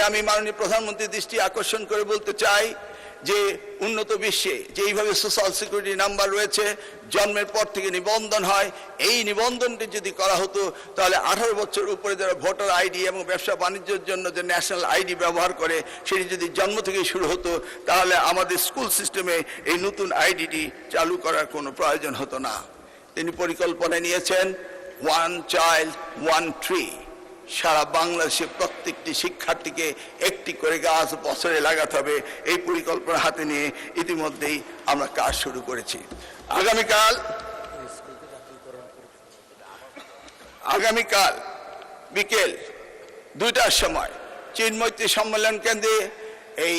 আমি মাননীয় প্রধানমন্ত্রীর দৃষ্টি আকর্ষণ করে বলতে চাই যে উন্নত বিশ্বে যেইভাবে সোশ্যাল সিকিউরিটি নাম্বার রয়েছে, জন্মের পর থেকে নিবন্ধন হয়, এই নিবন্ধনটি যদি করা হতো তাহলে 18 বছর উপরে যারা ভোটার আইডি এবং ব্যবসা বাণিজ্যের জন্য যে ন্যাশনাল আইডি ব্যবহার করে সেটি যদি জন্ম থেকে শুরু হতো তাহলে আমাদের স্কুল সিস্টেমে এই নতুন আইডিটি চালু করার কোনো প্রয়োজন হতো না। তিনি পরিকল্পনা নিয়েছেন ওয়ান চাইল্ড ওয়ান ট্রি। সারা বাংলাদেশে প্রত্যেকটি শিক্ষার্থীকে একটি করে গাছ বছরে লাগাতে হবে, এই পরিকল্পনা হাতে নিয়ে ইতিমধ্যেই আমরা কাজ শুরু করেছি। আগামীকাল বিকেল 2টার সময় চিন্মৈত্রী সম্মেলন কেন্দ্রে এই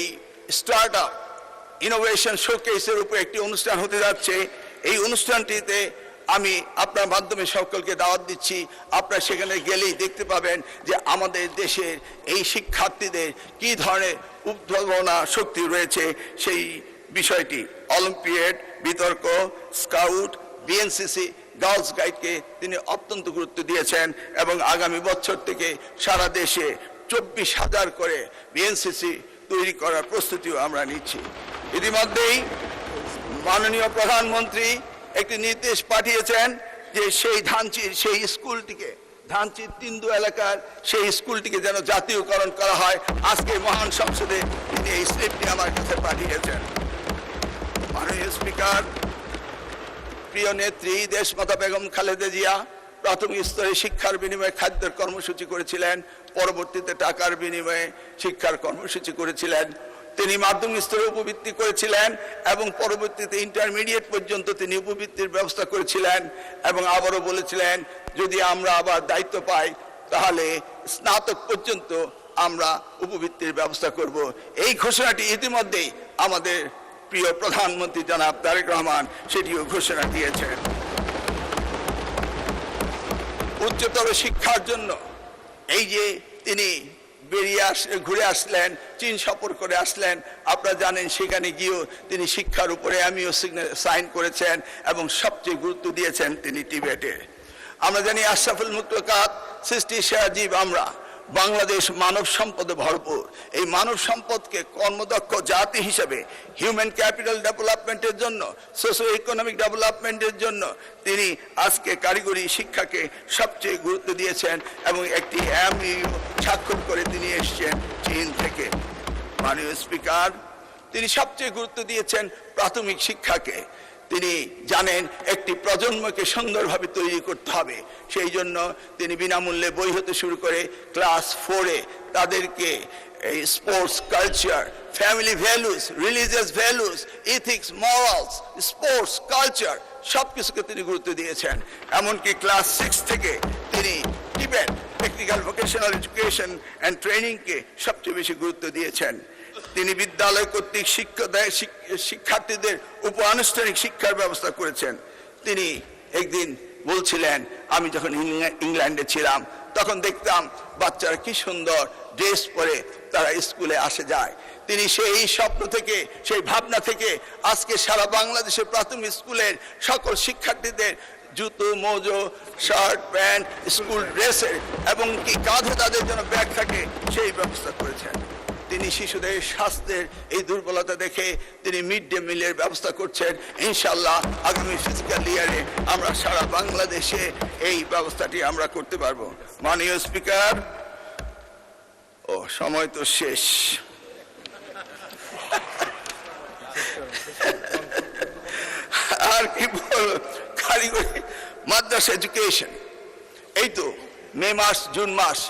স্টার্ট আপ ইনোভেশন শোকেসের উপর একটি অনুষ্ঠান হতে যাচ্ছে। এই অনুষ্ঠানটিতে আমি আপনার মাধ্যমে সকলকে দাওয়াত দিচ্ছি। আপনারা সেখানে গেলেই দেখতে পাবেন যে আমাদের দেশের এই শিক্ষার্থীদের কি ধরনের উদ্ভাবনা শক্তি রয়েছে। সেই বিষয়টি অলিম্পিয়াড, বিতর্ক, স্কাউট, বিএনসিসি, গার্লস গাইডকে তিনি অত্যন্ত গুরুত্ব দিয়েছেন এবং আগামী বছর থেকে সারা দেশে 24,000 করে বিএনসিসি তৈরি করার প্রস্তুতিও আমরা নিচ্ছি। ইতিমধ্যেই মাননীয় প্রধানমন্ত্রী একটি নির্দেশ পাঠিয়েছেন যে সেই স্কুলটিকে, ধানচির তিন্দু এলাকার সেই স্কুলটিকে যেন জাতীয়করণ করা হয়। আজকে মহান সংসদে তিনি এই স্লিপটি আমার কাছে পাঠিয়েছেন। মাননীয় স্পিকার, প্রিয় নেত্রী দেশমাতা বেগম খালেদা জিয়া প্রাথমিক স্তরে শিক্ষার বিনিময়ে খাদ্যের কর্মসূচি করেছিলেন, পরবর্তীতে টাকার বিনিময়ে শিক্ষার কর্মসূচি করেছিলেন। তিনি মাধ্যমিক স্তরে উপবৃত্তি করেছিলেন এবং পরবর্তীতে ইন্টারমিডিয়েট পর্যন্ত তিনি উপবৃত্তির ব্যবস্থা করেছিলেন এবং আবারও বলেছিলেন যদি আমরা আবার দায়িত্ব পাই তাহলে স্নাতক পর্যন্ত আমরা উপবৃত্তির ব্যবস্থা করব। এই ঘোষণাটি ইতিমধ্যেই আমাদের প্রিয় প্রধানমন্ত্রী জনাব তারেক রহমান সেটিও ঘোষণা দিয়েছেন। উচ্চতর শিক্ষার জন্য এই যে তিনি ঘুরে আসলেন, চীন সফর করে আসলেন, আপনারা জানেন সেখানে গিয়েও তিনি শিক্ষার উপরে আমিও সাইন করেছেন এবং সবচেয়ে গুরুত্ব দিয়েছেন তিনি টিবেটে। আমরা জানি আশরাফুল মুখলুকাত সৃষ্টি সেরা জীব আমরা। বাংলাদেশ মানব সম্পদে ভরপুর। এই মানব সম্পদকে কর্মদক্ষ জাতি হিসেবে হিউম্যান ক্যাপিটাল ডেভেলপমেন্টের জন্য, সোশ্যাল ইকোনমিক ডেভেলপমেন্টের জন্য তিনি আজকে কারিগরি শিক্ষাকে সবচেয়ে গুরুত্ব দিয়েছেন এবং একটি এমইউ স্বাক্ষর করে তিনি এসেছেন চীন থেকে। মাননীয় স্পিকার, তিনি সবচেয়ে গুরুত্ব দিয়েছেন প্রাথমিক শিক্ষাকে। তিনি জানেন একটি প্রজন্মকে সুন্দরভাবে তৈরি করতে হবে, সেই জন্য তিনি বিনামূল্যে বই হতে শুরু করে ক্লাস 4-এ তাদেরকে এই sports culture, family values, religious values, ethics, morals, sports culture সব কিছুকে তিনি গুরুত্ব দিয়েছেন। এমনকি ক্লাস 6 থেকে তিনি টিবেট টেকনিক্যাল ভোকেশনাল এডুকেশন অ্যান্ড ট্রেনিংকে সবচেয়ে বেশি গুরুত্ব দিয়েছেন। তিনি বিদ্যালয় কর্তৃক শিক্ষার্থীদের উপ আনুষ্ঠানিক শিক্ষার ব্যবস্থা করেছেন। তিনি একদিন বলছিলেন, আমি যখন ইংল্যান্ডে ছিলাম তখন দেখতাম বাচ্চারা কি সুন্দর ড্রেস পরে তারা স্কুলে আসে যায়। তিনি সেই স্বপ্ন থেকে, সেই ভাবনা থেকে আজকে সারা বাংলাদেশের প্রাথমিক স্কুলের সকল শিক্ষার্থীদের জুতো, মোজো, শার্ট, প্যান্ট, স্কুল ড্রেসের এবং কি কাঁধে তাদের জন্য ব্যাগ থাকে সেই ব্যবস্থা করেছেন। তিনি শিশুদের স্বাস্থ্যের এই দুর্বলতা দেখে তিনি মিড ডে মিলের ব্যবস্থা করছেন। ইনশাআল্লাহ আগামী ফিজিক্যাল ইয়ারে আমরা সারা বাংলাদেশে এই ব্যবস্থাটি আমরা করতে পারবো। মাননীয় স্পিকার, সময় তো শেষ। আর কি বল, কারিগরি মাদ্রাসা এডুকেশন, এই তো মে মাস, জুন মাস,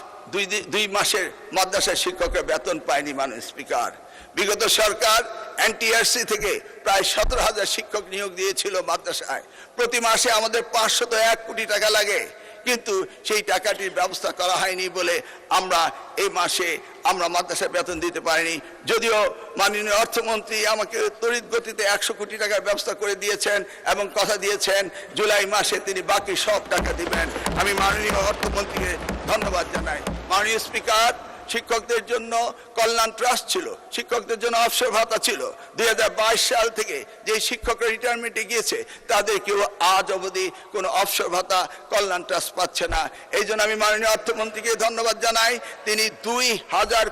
দুই মাসের মাদ্রাসা শিক্ষকের বেতন পায়নি। মাননীয় স্পিকার, বিগত সরকার এনটিআরসি থেকে প্রায় 17,000 শিক্ষক নিয়োগ দিয়েছিল মাদ্রাসায়। প্রতি মাসে আমাদের 501 কোটি টাকা লাগে, কিন্তু সেই টাকাটির ব্যবস্থা করা হয়নি বলে আমরা এই মাসে আমরা মাদ্রাসায় বেতন দিতে পারিনি। যদিও মাননীয় অর্থমন্ত্রী আমাকে তড়িৎ গতিতে 100 কোটি টাকার ব্যবস্থা করে দিয়েছেন এবং কথা দিয়েছেন জুলাই মাসে তিনি বাকি সব টাকা দিবেন। আমি মাননীয় অর্থমন্ত্রীকে ধন্যবাদ জানাই। মাননীয় স্পিকার, শিক্ষকদের জন্য কল্যাণ ট্রাস্ট ছিল, শিক্ষকদের জন্য অবসর ভাতা ছিল। 2022 সাল থেকে যে শিক্ষকরা রিটায়ারমেন্টে গিয়েছে তাদের কেউ আজ অবধি কোনো অবসর ভাতা কল্যাণ ট্রাস্ট পাচ্ছে না। এই জন্য আমি মাননীয় অর্থমন্ত্রীকে ধন্যবাদ জানাই। তিনি 2,000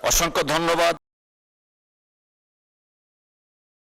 অসংখ্য ধন্যবাদ।